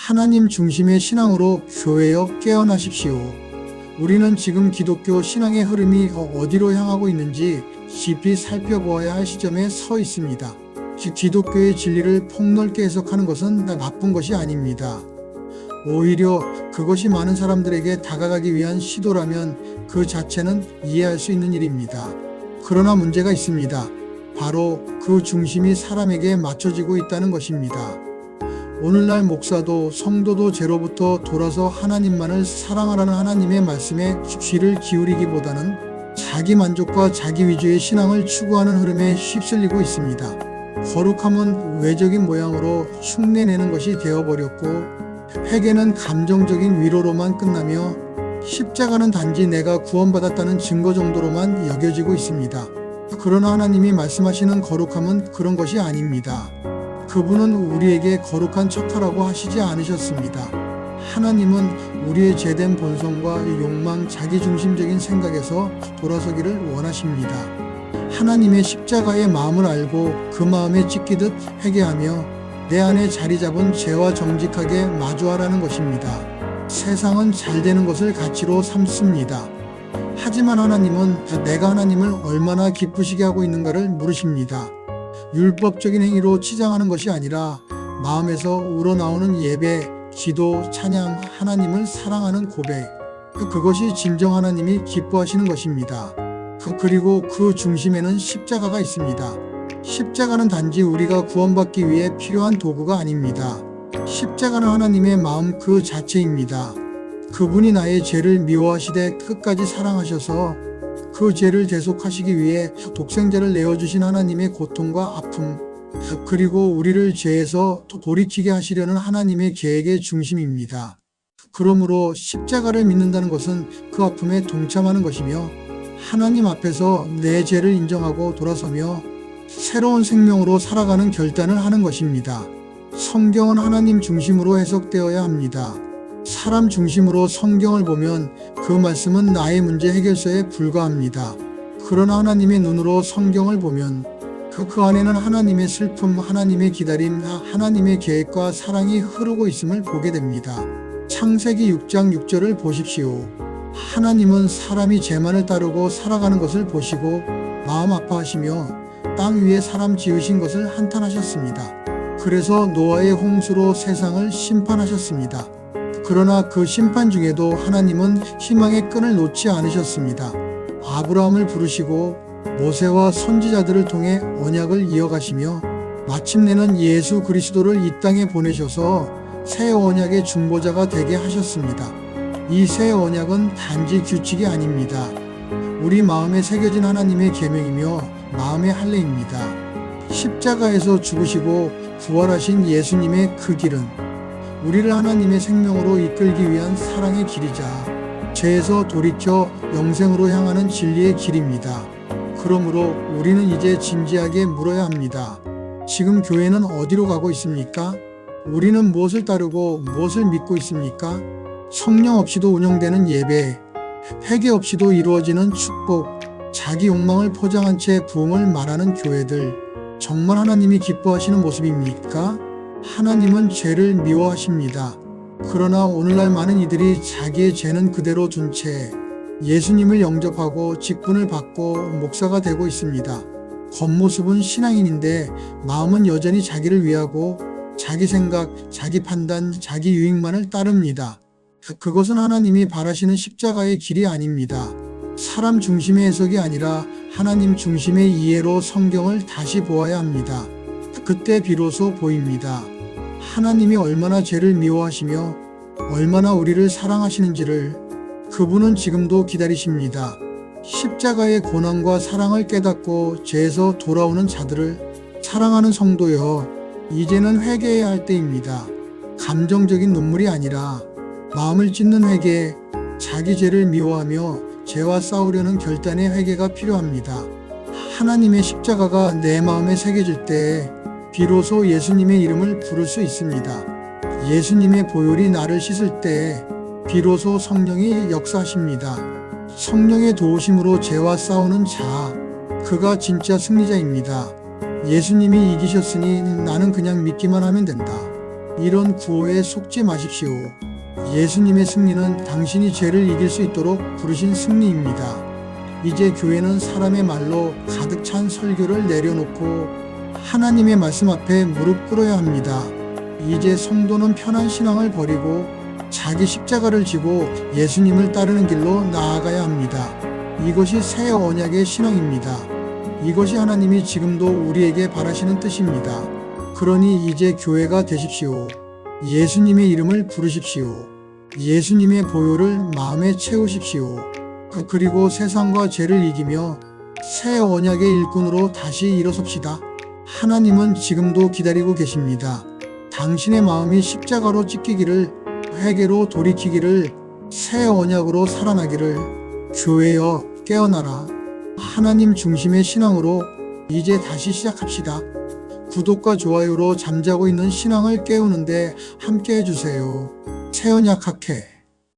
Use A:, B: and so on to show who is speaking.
A: 하나님 중심의 신앙으로 교회여 깨어나십시오. 우리는 지금 기독교 신앙의 흐름이 어디로 향하고 있는지 깊이 살펴보아야 할 시점에 서 있습니다. 기독교의 진리를 폭넓게 해석하는 것은 나쁜 것이 아닙니다. 오히려 그것이 많은 사람들에게 다가가기 위한 시도라면 그 자체는 이해할 수 있는 일입니다. 그러나 문제가 있습니다. 바로 그 중심이 사람에게 맞춰지고 있다는 것입니다. 오늘날 목사도 성도도 죄로부터 돌아서 하나님만을 사랑하라는 하나님의 말씀에 귀를 기울이기보다는 자기 만족과 자기 위주의 신앙을 추구하는 흐름에 휩쓸리고 있습니다. 거룩함은 외적인 모양으로 흉내내는 것이 되어버렸고, 회개는 감정적인 위로로만 끝나며, 십자가는 단지 내가 구원받았다는 증거 정도로만 여겨지고 있습니다. 그러나 하나님이 말씀하시는 거룩함은 그런 것이 아닙니다. 그분은 우리에게 거룩한 척하라고 하시지 않으셨습니다. 하나님은 우리의 죄된 본성과 욕망, 자기중심적인 생각에서 돌아서기를 원하십니다. 하나님의 십자가의 마음을 알고 그 마음에 찢기듯 회개하며 내 안에 자리 잡은 죄와 정직하게 마주하라는 것입니다. 세상은 잘 되는 것을 가치로 삼습니다. 하지만 하나님은 내가 하나님을 얼마나 기쁘시게 하고 있는가를 물으십니다. 율법적인 행위로 치장하는 것이 아니라 마음에서 우러나오는 예배, 기도, 찬양, 하나님을 사랑하는 고백, 그것이 진정 하나님이 기뻐하시는 것입니다. 그리고 그 중심에는 십자가가 있습니다. 십자가는 단지 우리가 구원받기 위해 필요한 도구가 아닙니다. 십자가는 하나님의 마음 그 자체입니다. 그분이 나의 죄를 미워하시되 끝까지 사랑하셔서 그 죄를 대속하시기 위해 독생자를 내어주신 하나님의 고통과 아픔, 그리고 우리를 죄에서 돌이키게 하시려는 하나님의 계획의 중심입니다. 그러므로 십자가를 믿는다는 것은 그 아픔에 동참하는 것이며, 하나님 앞에서 내 죄를 인정하고 돌아서며 새로운 생명으로 살아가는 결단을 하는 것입니다. 성경은 하나님 중심으로 해석되어야 합니다. 사람 중심으로 성경을 보면 그 말씀은 나의 문제 해결서에 불과합니다. 그러나 하나님의 눈으로 성경을 보면 그 안에는 하나님의 슬픔, 하나님의 기다림, 하나님의 계획과 사랑이 흐르고 있음을 보게 됩니다. 창세기 6장 6절을 보십시오. 하나님은 사람이 죄만을 따르고 살아가는 것을 보시고 마음 아파하시며 땅 위에 사람 지으신 것을 한탄하셨습니다. 그래서 노아의 홍수로 세상을 심판하셨습니다. 그러나 그 심판 중에도 하나님은 희망의 끈을 놓지 않으셨습니다. 아브라함을 부르시고 모세와 선지자들을 통해 언약을 이어가시며 마침내는 예수 그리스도를 이 땅에 보내셔서 새 언약의 중보자가 되게 하셨습니다. 이 새 언약은 단지 규칙이 아닙니다. 우리 마음에 새겨진 하나님의 계명이며 마음의 할례입니다. 십자가에서 죽으시고 부활하신 예수님의 그 길은 우리를 하나님의 생명으로 이끌기 위한 사랑의 길이자 죄에서 돌이켜 영생으로 향하는 진리의 길입니다. 그러므로 우리는 이제 진지하게 물어야 합니다. 지금 교회는 어디로 가고 있습니까? 우리는 무엇을 따르고 무엇을 믿고 있습니까? 성령 없이도 운영되는 예배, 회개 없이도 이루어지는 축복, 자기 욕망을 포장한 채 부흥을 말하는 교회들, 정말 하나님이 기뻐하시는 모습입니까? 하나님은 죄를 미워하십니다. 그러나 오늘날 많은 이들이 자기의 죄는 그대로 둔 채 예수님을 영접하고 직분을 받고 목사가 되고 있습니다. 겉모습은 신앙인인데 마음은 여전히 자기를 위하고 자기 생각, 자기 판단, 자기 유익만을 따릅니다. 그것은 하나님이 바라시는 십자가의 길이 아닙니다. 사람 중심의 해석이 아니라 하나님 중심의 이해로 성경을 다시 보아야 합니다. 그때 비로소 보입니다. 하나님이 얼마나 죄를 미워하시며 얼마나 우리를 사랑하시는지를. 그분은 지금도 기다리십니다. 십자가의 고난과 사랑을 깨닫고 죄에서 돌아오는 자들을 사랑하는 성도여, 이제는 회개해야 할 때입니다. 감정적인 눈물이 아니라 마음을 찢는 회개, 자기 죄를 미워하며 죄와 싸우려는 결단의 회개가 필요합니다. 하나님의 십자가가 내 마음에 새겨질 때 비로소 예수님의 이름을 부를 수 있습니다. 예수님의 보혈이 나를 씻을 때 비로소 성령이 역사하십니다. 성령의 도우심으로 죄와 싸우는 자, 그가 진짜 승리자입니다. 예수님이 이기셨으니 나는 그냥 믿기만 하면 된다. 이런 구호에 속지 마십시오. 예수님의 승리는 당신이 죄를 이길 수 있도록 부르신 승리입니다. 이제 교회는 사람의 말로 가득 찬 설교를 내려놓고 하나님의 말씀 앞에 무릎 꿇어야 합니다. 이제 성도는 편한 신앙을 버리고 자기 십자가를 지고 예수님을 따르는 길로 나아가야 합니다. 이것이 새 언약의 신앙입니다. 이것이 하나님이 지금도 우리에게 바라시는 뜻입니다. 그러니 이제 교회가 되십시오. 예수님의 이름을 부르십시오. 예수님의 보혈을 마음에 채우십시오. 그리고 세상과 죄를 이기며 새 언약의 일꾼으로 다시 일어섭시다. 하나님은 지금도 기다리고 계십니다. 당신의 마음이 십자가로 찢기기를, 회개로 돌이키기를, 새 언약으로 살아나기를. 교회여 깨어나라. 하나님 중심의 신앙으로 이제 다시 시작합시다. 구독과 좋아요로 잠자고 있는 신앙을 깨우는데 함께 해주세요. 새 언약 학회